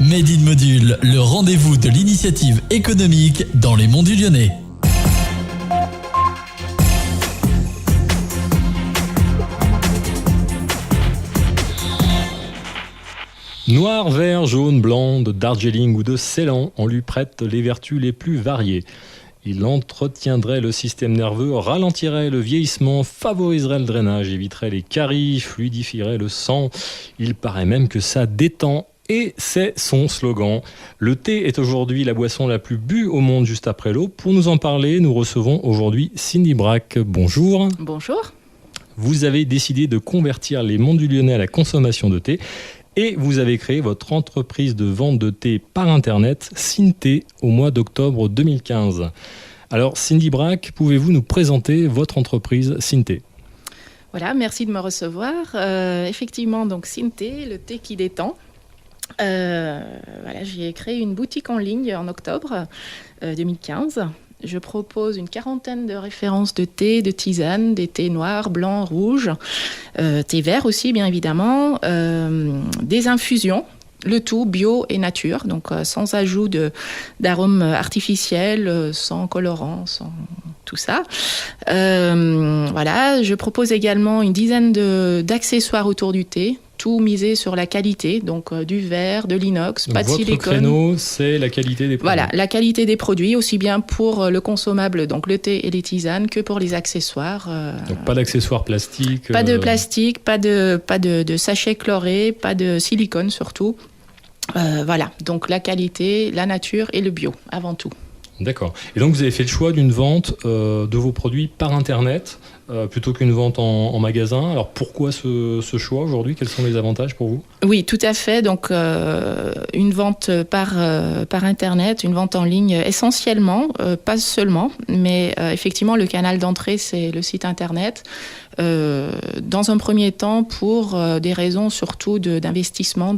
Made in Module, le rendez-vous de l'initiative économique dans les Monts du Lyonnais. Noir, vert, jaune, blanc, de Darjeeling ou de Ceylan, on lui prête les vertus les plus variées. Il entretiendrait le système nerveux, ralentirait le vieillissement, favoriserait le drainage, éviterait les caries, fluidifierait le sang. Il paraît même que ça détend. Et c'est son slogan. Le thé est aujourd'hui la boisson la plus bue au monde juste après l'eau. Pour nous en parler, nous recevons aujourd'hui Cindy Braque. Bonjour. Bonjour. Vous avez décidé de convertir les Monts du Lyonnais à la consommation de thé. Et vous avez créé votre entreprise de vente de thé par Internet, Synthé, au mois d'octobre 2015. Alors, Cindy Braque, pouvez-vous nous présenter votre entreprise Synthé ? Voilà, merci de me recevoir. Effectivement, donc Synthé, le thé qui détend. J'ai créé une boutique en ligne en octobre 2015. Je propose une quarantaine de références de thé, de tisanes, des thés noirs, blancs, rouges, thé vert aussi bien évidemment, des infusions, le tout bio et nature, donc sans ajout d'arômes artificiels, sans colorant, sans tout ça. Je propose également une dizaine d'accessoires autour du thé, tout misé sur la qualité, donc du verre, de l'inox, donc pas de silicone. Votre créneau, c'est la qualité des produits. Voilà, la qualité des produits, aussi bien pour le consommable, donc le thé et les tisanes, que pour les accessoires. Donc pas d'accessoires plastiques. Pas de plastique, pas de sachets chlorés, pas de silicone surtout. Donc la qualité, la nature et le bio, avant tout. D'accord. Et donc vous avez fait le choix d'une vente de vos produits par Internet plutôt qu'une vente en magasin. Alors pourquoi ce choix aujourd'hui ? Quels sont les avantages pour vous ? Oui, tout à fait. Donc une vente par Internet, une vente en ligne essentiellement, pas seulement, mais effectivement le canal d'entrée c'est le site Internet. Dans un premier temps pour des raisons surtout d'investissement,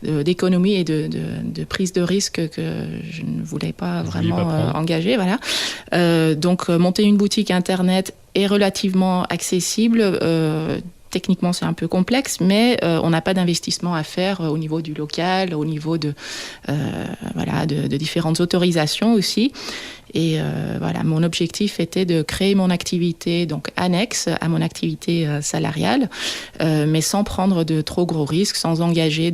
d'économie et de prise de risque que je ne voulais pas vraiment engager. Voilà. Donc monter une boutique Internet est relativement accessible. Techniquement, c'est un peu complexe, mais on n'a pas d'investissement à faire au niveau du local, au niveau de différentes autorisations aussi. Et mon objectif était de créer mon activité donc annexe à mon activité salariale, mais sans prendre de trop gros risques, sans engager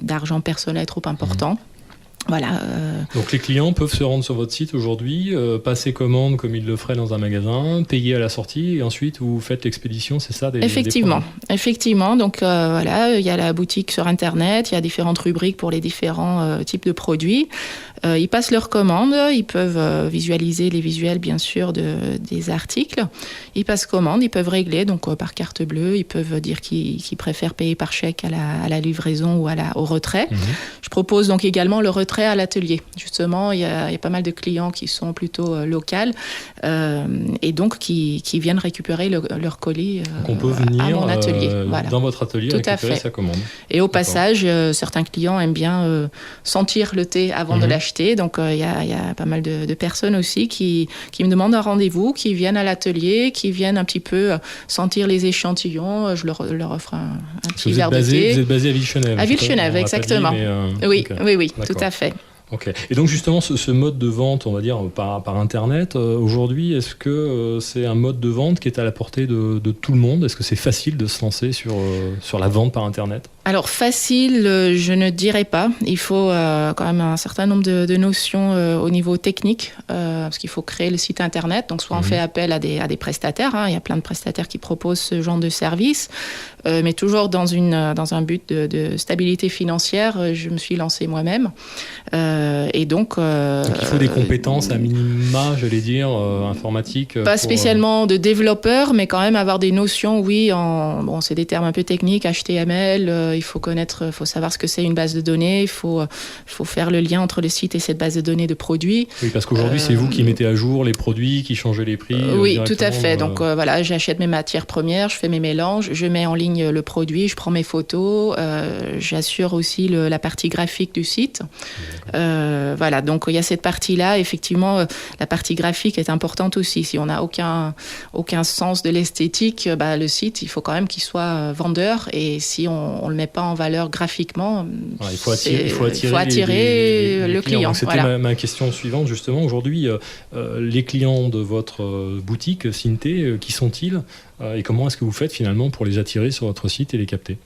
d'argent personnel trop important. Voilà. Donc les clients peuvent se rendre sur votre site aujourd'hui, passer commande comme ils le feraient dans un magasin, payer à la sortie et ensuite vous faites l'expédition, c'est ça Effectivement. Donc il y a la boutique sur Internet, il y a différentes rubriques pour les différents types de produits. Ils passent leurs commandes, ils peuvent visualiser les visuels bien sûr des articles. Ils passent commande, ils peuvent régler donc par carte bleue, ils peuvent dire qu'ils préfèrent payer par chèque à la livraison ou au retrait. Mmh. Je propose donc également le retrait à l'atelier. Justement, il y a pas mal de clients qui sont plutôt locaux et donc qui viennent récupérer leur colis on peut venir à mon atelier. Dans votre atelier tout récupérer sa commande. Et au passage, certains clients aiment bien sentir le thé avant de l'acheter. Donc, il y a pas mal de personnes aussi qui me demandent un rendez-vous, qui viennent à l'atelier, qui viennent un petit peu sentir les échantillons. Je leur offre un petit verre de thé. Vous êtes basé à Ville-Chenève. À Ville-Chenève, exactement. Oui, tout à fait. Ok. Et donc justement, ce mode de vente, on va dire, par Internet, aujourd'hui, est-ce que c'est un mode de vente qui est à la portée de tout le monde ? Est-ce que c'est facile de se lancer sur la vente par Internet ? Alors facile, je ne dirais pas. Il faut quand même un certain nombre de notions au niveau technique, parce qu'il faut créer le site Internet. Donc soit on fait appel à des prestataires, il y a plein de prestataires qui proposent ce genre de service, mais toujours dans un but de stabilité financière, je me suis lancée moi-même. Et donc il faut des compétences à minima, j'allais dire, informatiques. Pas spécialement de développeur, mais quand même avoir des notions, oui, c'est des termes un peu techniques, HTML, il faut savoir ce que c'est une base de données, il faut faire le lien entre le site et cette base de données de produits. Oui, parce qu'aujourd'hui, c'est vous qui mettez à jour les produits, qui changez les prix. Oui, tout à fait. Donc j'achète mes matières premières, je fais mes mélanges, je mets en ligne le produit, je prends mes photos, j'assure aussi la partie graphique du site. Voilà, donc il y a cette partie-là. Effectivement, la partie graphique est importante aussi. Si on n'a aucun sens de l'esthétique, le site, il faut quand même qu'il soit vendeur. Et si on le met pas en valeur graphiquement, il faut attirer le client. Donc, c'était ma question suivante, justement. Aujourd'hui, les clients de votre boutique, Synthé, qui sont-ils et comment est-ce que vous faites finalement pour les attirer sur votre site et les capter ?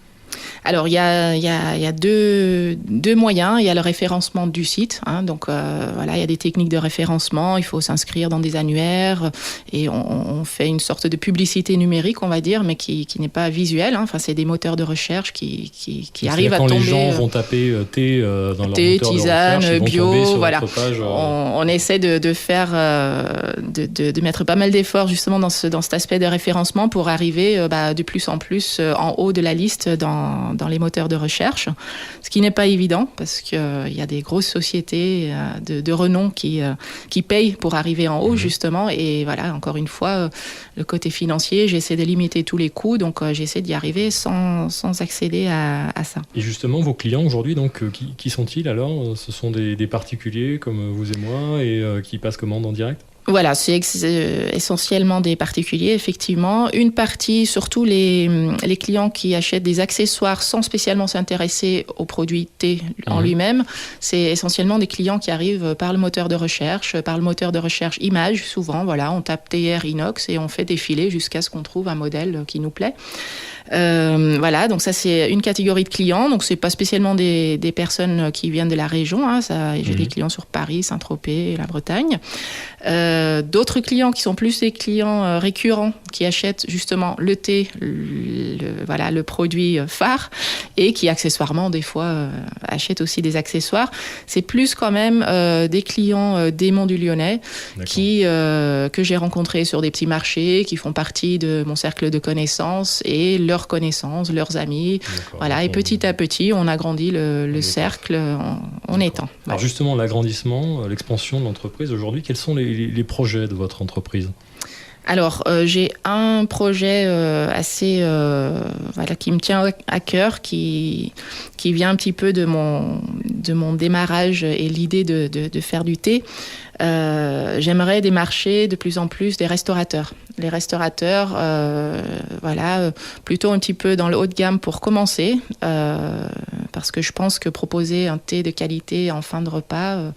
Alors, il y a deux moyens. Il y a le référencement du site. Donc, il y a des techniques de référencement. Il faut s'inscrire dans des annuaires et on fait une sorte de publicité numérique, on va dire, mais qui n'est pas visuelle. Enfin, c'est des moteurs de recherche qui arrivent à tomber. Quand les gens vont taper thé dans leur moteur tisane, de recherche, bio, voilà. Page, on essaie de faire, de mettre pas mal d'efforts justement dans cet aspect de référencement pour arriver de plus en plus en haut de la liste dans les moteurs de recherche, ce qui n'est pas évident parce qu'il y a des grosses sociétés de renom qui payent pour arriver en haut, justement. Et voilà, encore une fois, le côté financier, j'essaie de limiter tous les coûts, donc j'essaie d'y arriver sans accéder à ça. Et justement, vos clients aujourd'hui, donc, qui sont-ils alors ? Ce sont des particuliers comme vous et moi et qui passent commande en direct ? Voilà, c'est essentiellement des particuliers, effectivement. Une partie, surtout les clients qui achètent des accessoires sans spécialement s'intéresser au produit thé en lui-même, c'est essentiellement des clients qui arrivent par le moteur de recherche image, souvent. Voilà, on tape TR inox et on fait défiler jusqu'à ce qu'on trouve un modèle qui nous plaît. Voilà, donc ça c'est une catégorie de clients. Donc c'est pas spécialement des personnes qui viennent de la région. J'ai des clients sur Paris, Saint-Tropez, la Bretagne. D'autres clients qui sont plus des clients récurrents qui achètent justement le thé, le produit phare, et qui accessoirement des fois achètent aussi des accessoires. C'est plus quand même des clients des Monts du Lyonnais que j'ai rencontrés sur des petits marchés, qui font partie de mon cercle de connaissances et leurs connaissances, leurs amis. Voilà, et petit à petit, on agrandit le cercle en étant. Alors justement, l'agrandissement, l'expansion de l'entreprise aujourd'hui, quels sont les projets de votre entreprise ? Alors, j'ai un projet qui me tient à cœur, qui vient un petit peu de mon démarrage et l'idée de faire du thé. J'aimerais démarcher de plus en plus des restaurateurs. Les restaurateurs, plutôt un petit peu dans le haut de gamme pour commencer, parce que je pense que proposer un thé de qualité en fin de repas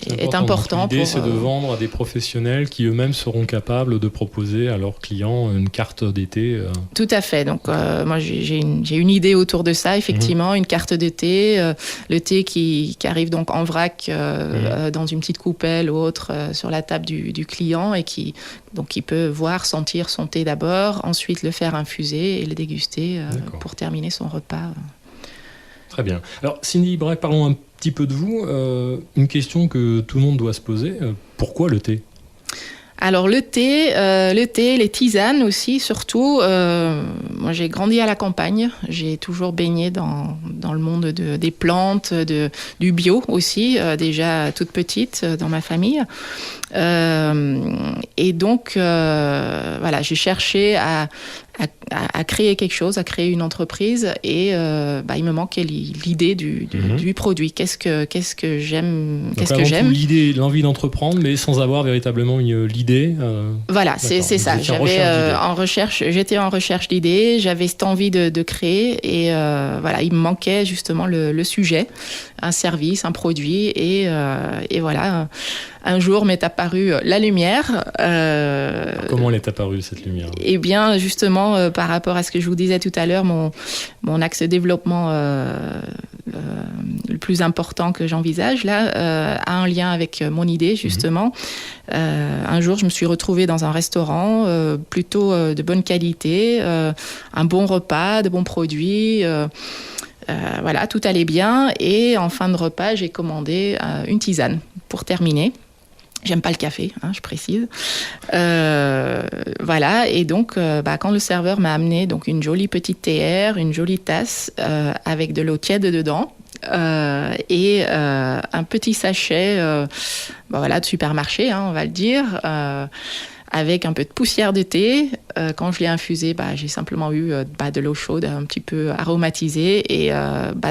est important. L'idée, c'est de vendre à des professionnels qui eux-mêmes seront capables de proposer à leurs clients une carte des thés. Tout à fait. Donc, moi, j'ai une idée autour de ça, effectivement, une carte de thé, le thé qui arrive donc en vrac dans une petite coupelle ou autre sur la table du client et qui peut voir, sentir son thé d'abord, ensuite le faire infuser et le déguster pour terminer son repas. Très bien. Alors, Cindy Braque, parlons un petit peu de vous. Une question que tout le monde doit se poser. Pourquoi le thé ? Alors le thé, les tisanes aussi, surtout. Moi, j'ai grandi à la campagne. J'ai toujours baigné dans le monde des plantes, du bio aussi, déjà toute petite dans ma famille. Et donc, j'ai cherché à créer quelque chose, à créer une entreprise, et il me manquait l'idée du produit. Qu'est-ce que j'aime, l'idée, l'envie d'entreprendre, mais sans avoir véritablement l'idée. Voilà, c'est ça. J'étais en recherche d'idées, j'avais cette envie de créer, et il me manquait justement le sujet, un service, un produit, et voilà. Un jour m'est apparue la lumière. Comment l'est apparue cette lumière ? Eh bien, justement, par rapport à ce que je vous disais tout à l'heure, mon axe de développement le plus important que j'envisage là a un lien avec mon idée, justement. Un jour, je me suis retrouvée dans un restaurant plutôt de bonne qualité, un bon repas, de bons produits. Tout allait bien, et en fin de repas, j'ai commandé une tisane pour terminer. J'aime pas le café, je précise. Et donc, quand le serveur m'a amené donc une jolie petite théière, une jolie tasse avec de l'eau tiède dedans, et un petit sachet de supermarché, on va le dire, avec un peu de poussière de thé. Quand je l'ai infusé, j'ai simplement eu de l'eau chaude un petit peu aromatisée et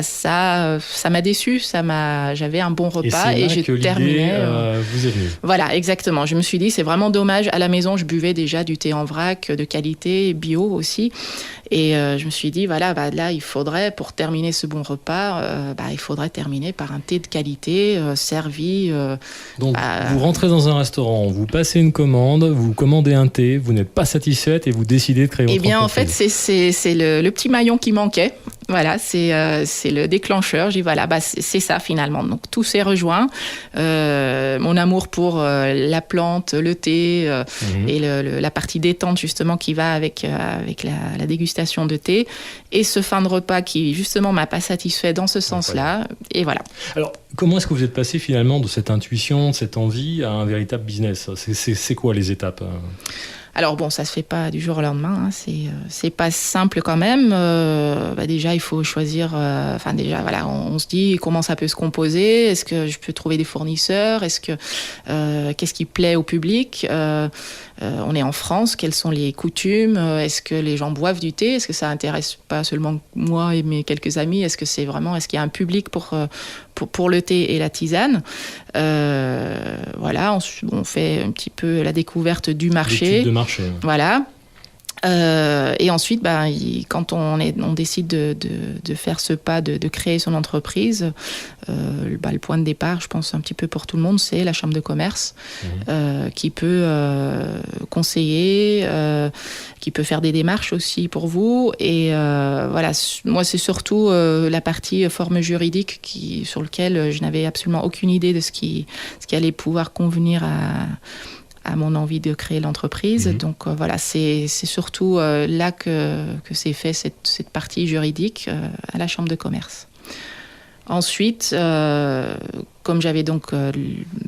ça m'a déçue. J'avais un bon repas et j'ai terminé. Vous est venue. Voilà, exactement. Je me suis dit, c'est vraiment dommage. À la maison, je buvais déjà du thé en vrac de qualité, bio aussi. Et je me suis dit, voilà, là, il faudrait, pour terminer ce bon repas, il faudrait terminer par un thé de qualité, servi. Donc, vous rentrez dans un restaurant, vous passez une commande, vous commandez un thé, vous n'êtes pas satisfaite et vous décidez de créer votre entreprise. En fait, c'est le petit maillon qui manquait. Voilà, c'est le déclencheur. J'ai dit, voilà, c'est ça finalement. Donc, tout s'est rejoint. Mon amour pour la plante, le thé et la partie détente, justement, qui va avec la dégustation de thé. Et ce fin de repas qui, justement, m'a pas satisfait dans ce sens-là. Et voilà. Alors, comment est-ce que vous êtes passé finalement de cette intuition, de cette envie à un véritable business ? C'est quoi les étapes ? Alors bon, ça se fait pas du jour au lendemain, hein. C'est pas simple quand même. Déjà, il faut choisir. On se dit comment ça peut se composer. Est-ce que je peux trouver des fournisseurs ? Qu'est-ce qui plaît au public ? On est en France. Quelles sont les coutumes ? Est-ce que les gens boivent du thé ? Est-ce que ça intéresse pas seulement moi et mes quelques amis ? Est-ce qu'il y a un public pour le thé et la tisane ? On fait un petit peu la découverte du marché. L'étude de marché. Voilà. Et ensuite, quand on décide de faire ce pas, de créer son entreprise, le point de départ, je pense un petit peu pour tout le monde, c'est la chambre de commerce qui peut conseiller, qui peut faire des démarches aussi pour vous. Et moi, c'est surtout la partie forme juridique sur lequel je n'avais absolument aucune idée de ce qui allait pouvoir convenir à mon envie de créer l'entreprise. Donc c'est surtout là que s'est fait cette partie juridique à la chambre de commerce. Ensuite, comme j'avais donc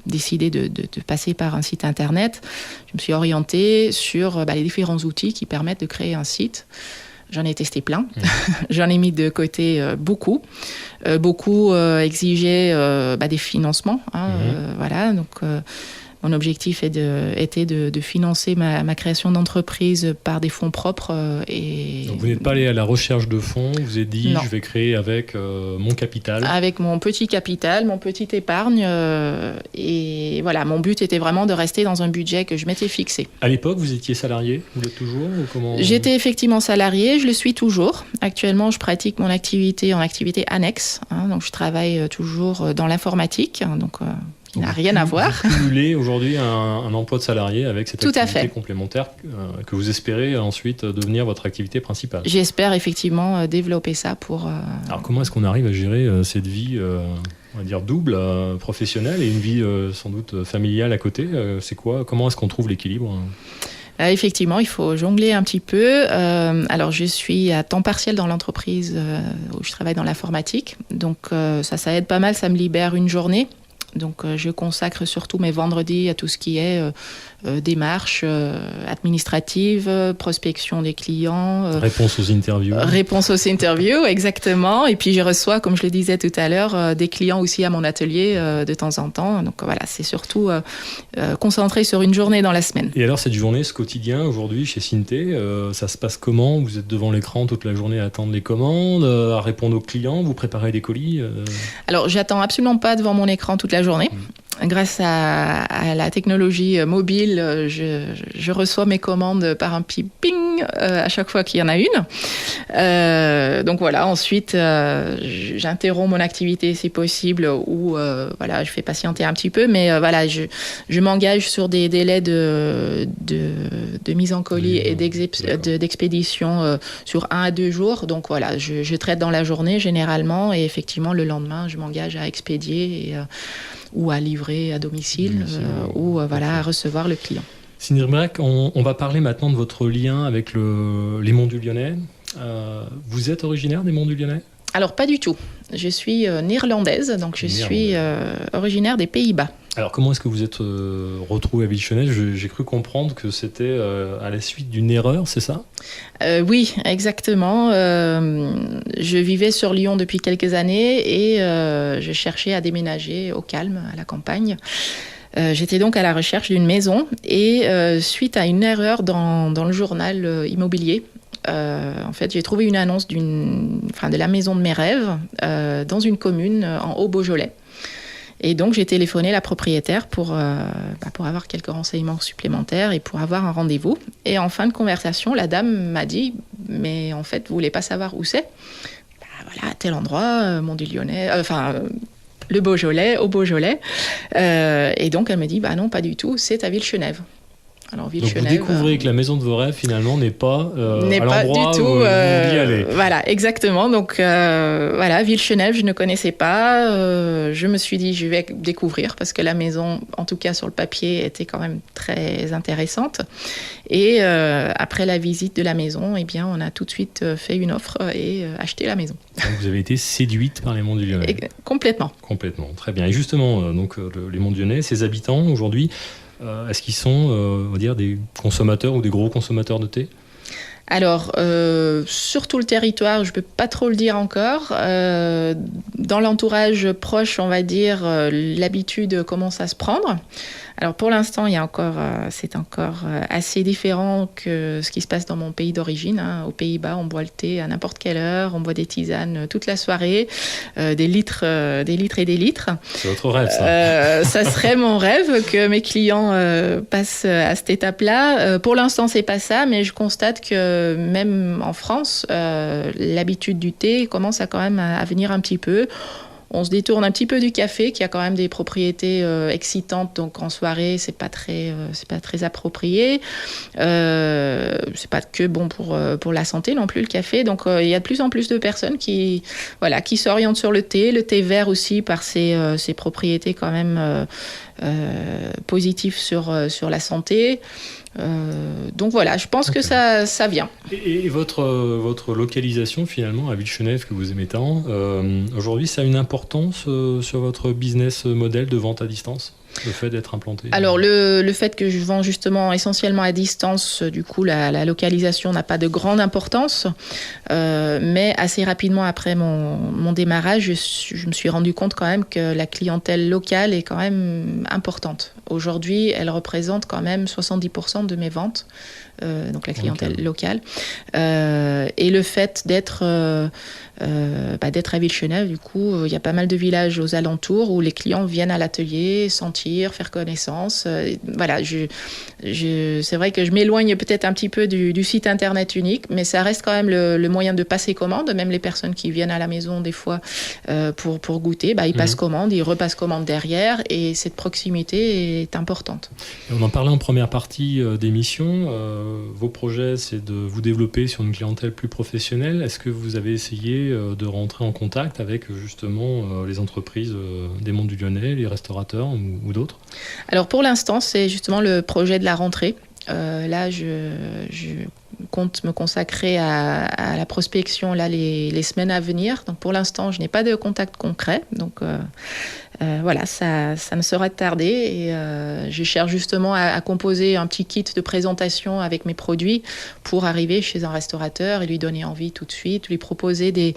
décidé de passer par un site internet, je me suis orientée sur les différents outils qui permettent de créer un site. J'en ai testé plein. J'en ai mis de côté beaucoup. Beaucoup exigeaient des financements. Donc mon objectif était de financer ma création d'entreprise par des fonds propres. Donc vous n'êtes pas allé à la recherche de fonds, vous vous êtes dit je vais créer avec mon capital. Avec mon petit capital, mon petite épargne. Et voilà, mon but était vraiment de rester dans un budget que je m'étais fixé. À l'époque, vous étiez salarié ? Vous l'êtes toujours ou comment... J'étais effectivement salarié, je le suis toujours. Actuellement, je pratique mon activité en activité annexe. Donc je travaille toujours dans l'informatique. Qui n'a rien à voir. Vous cumulez aujourd'hui un emploi de salarié avec cette activité complémentaire que vous espérez ensuite devenir votre activité principale. J'espère effectivement développer ça pour... Alors comment est-ce qu'on arrive à gérer cette vie, on va dire double, professionnelle et une vie sans doute familiale à côté ? Comment est-ce qu'on trouve l'équilibre ? Effectivement, il faut jongler un petit peu. Alors, je suis à temps partiel dans l'entreprise où je travaille dans l'informatique. Donc, ça aide pas mal, ça me libère une journée. Donc, je consacre surtout mes vendredis à tout ce qui est démarches administratives, prospection des clients. Réponse aux interviews. Réponse aux interviews, exactement. Et puis, je reçois, comme je le disais tout à l'heure, des clients aussi à mon atelier de temps en temps. Donc, voilà, c'est surtout concentré sur une journée dans la semaine. Et alors, cette journée, ce quotidien, aujourd'hui, chez Synthé, ça se passe comment ? Vous êtes devant l'écran toute la journée à attendre les commandes, à répondre aux clients, vous préparez des colis Alors, j'attends absolument pas devant mon écran toute la journée. Grâce à la technologie mobile, je reçois mes commandes par un petit ping à chaque fois qu'il y en a une. Donc voilà, ensuite, j'interromps mon activité si possible ou je fais patienter un petit peu. Mais je m'engage sur des délais de mise en colis et d'expédition sur 1 à 2 jours. Donc voilà, je traite dans la journée généralement et effectivement, le lendemain, je m'engage à expédier ou à livrer à domicile ou à recevoir le client. Cindy Riberac, on va parler maintenant de votre lien avec les Monts du Lyonnais. Vous êtes originaire des Monts du Lyonnais ? Alors pas du tout. Je suis néerlandaise, donc je suis originaire des Pays-Bas. Alors comment est-ce que vous êtes retrouvée à Bichonnette ? J'ai cru comprendre que c'était à la suite d'une erreur, c'est ça ? Oui, exactement. Je vivais sur Lyon depuis quelques années et je cherchais à déménager au calme, à la campagne. J'étais donc à la recherche d'une maison et suite à une erreur dans le journal immobilier, en fait, j'ai trouvé une annonce de la maison de mes rêves dans une commune en Haut-Beaujolais. Et donc, j'ai téléphoné la propriétaire pour avoir quelques renseignements supplémentaires et pour avoir un rendez-vous. Et en fin de conversation, la dame m'a dit « Mais en fait, vous voulez pas savoir où c'est ?» Voilà, à tel endroit, Mont-du-Lyonnais, le Beaujolais, au Beaujolais. Et donc, elle me dit « Non, pas du tout, c'est à Villechenève. » Alors, donc vous découvrez que la maison de vos rêves finalement n'est pas à l'endroit du tout, où vous vouliez aller. Voilà, exactement. Donc Villecheneve, je ne connaissais pas. Je me suis dit, je vais découvrir parce que la maison, en tout cas sur le papier, était quand même très intéressante. Et après la visite de la maison, eh bien, on a tout de suite fait une offre et acheté la maison. Donc vous avez été séduite par les Monts du Lyonnais. Complètement. Complètement, très bien. Et justement, les Monts du Lyonnais, ces habitants aujourd'hui, est-ce qu'ils sont, on va dire, des consommateurs ou des gros consommateurs de thé ? Alors, sur tout le territoire, je ne peux pas trop le dire encore. Dans l'entourage proche, on va dire, l'habitude commence à se prendre. Alors, pour l'instant, c'est encore assez différent que ce qui se passe dans mon pays d'origine. Aux Pays-Bas, on boit le thé à n'importe quelle heure, on boit des tisanes toute la soirée, des litres et des litres. C'est votre rêve, ça. Ça serait mon rêve que mes clients passent à cette étape-là. Pour l'instant, c'est pas ça, mais je constate que même en France, l'habitude du thé commence quand même à venir un petit peu. On se détourne un petit peu du café, qui a quand même des propriétés excitantes. Donc en soirée, c'est pas très approprié. C'est pas que bon pour la santé non plus le café. Donc il y a de plus en plus de personnes qui s'orientent sur le thé vert aussi par ses propriétés quand même positives sur la santé. Donc voilà, je pense que ça vient. Et votre localisation finalement à Villecheneve que vous aimez tant, aujourd'hui ça a une importance sur votre business model de vente à distance, le fait d'être implanté? Alors le fait que je vends justement essentiellement à distance, du coup la localisation n'a pas de grande importance, mais assez rapidement après mon démarrage, je me suis rendu compte quand même que la clientèle locale est quand même importante. Aujourd'hui, elle représente quand même 70% de mes ventes, donc la clientèle locale. Et le fait d'être à Villecheneve, du coup, il y a pas mal de villages aux alentours où les clients viennent à l'atelier, sentir, faire connaissance. Voilà, c'est vrai que je m'éloigne peut-être un petit peu du site internet unique, mais ça reste quand même le moyen de passer commande. Même les personnes qui viennent à la maison des fois pour goûter, ils passent commande, ils repassent commande derrière, et cette proximité est importante. Et on en parlait en première partie d'émission. Vos projets, c'est de vous développer sur une clientèle plus professionnelle. Est-ce que vous avez essayé de rentrer en contact avec justement les entreprises des Monts du Lyonnais, les restaurateurs ou d'autres ? Alors pour l'instant, c'est justement le projet de la rentrée. Là, je compte me consacrer à la prospection les semaines à venir. Donc pour l'instant, je n'ai pas de contact concret. Donc voilà, ça ne saurait tarder. Et je cherche justement à composer un petit kit de présentation avec mes produits pour arriver chez un restaurateur et lui donner envie tout de suite, lui proposer des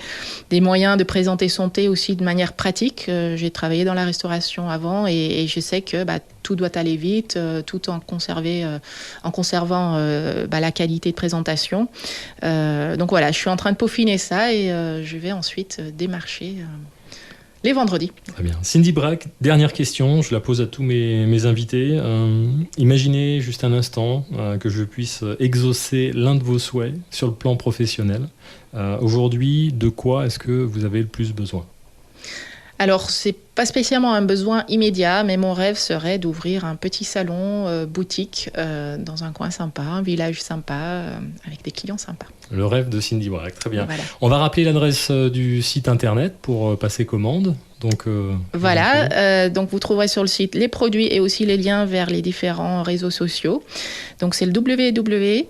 moyens de présenter son thé aussi de manière pratique. J'ai travaillé dans la restauration avant et je sais que tout doit aller vite, tout en conservant la qualité de présentation. Donc voilà, je suis en train de peaufiner ça et je vais ensuite démarcher les vendredis. Très bien. Cindy Braque, dernière question, je la pose à tous mes invités. Imaginez juste un instant que je puisse exaucer l'un de vos souhaits sur le plan professionnel. Aujourd'hui, de quoi est-ce que vous avez le plus besoin ? Alors, c'est pas spécialement un besoin immédiat, mais mon rêve serait d'ouvrir un petit salon boutique dans un coin sympa, un village sympa, avec des clients sympas. Le rêve de Cindy Braque, très bien. Voilà. On va rappeler l'adresse du site internet pour passer commande. Donc, donc vous trouverez sur le site les produits et aussi les liens vers les différents réseaux sociaux. Donc c'est le www.cinte.com,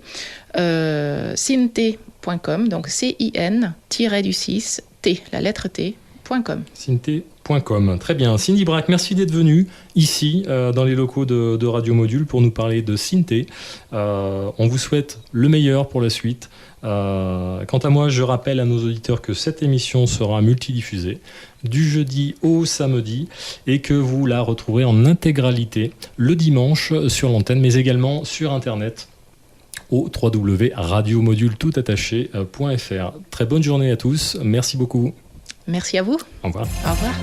donc CIN-du6 T, la lettre T. Cinte Très bien. Cindy Braque, merci d'être venue ici dans les locaux de Radio Module pour nous parler de Synthé. On vous souhaite le meilleur pour la suite. Quant à moi, je rappelle à nos auditeurs que cette émission sera multidiffusée du jeudi au samedi et que vous la retrouverez en intégralité le dimanche sur l'antenne, mais également sur Internet au www.radiomodulettoutattaché.fr. Très bonne journée à tous. Merci beaucoup. Merci à vous. Au revoir. Au revoir.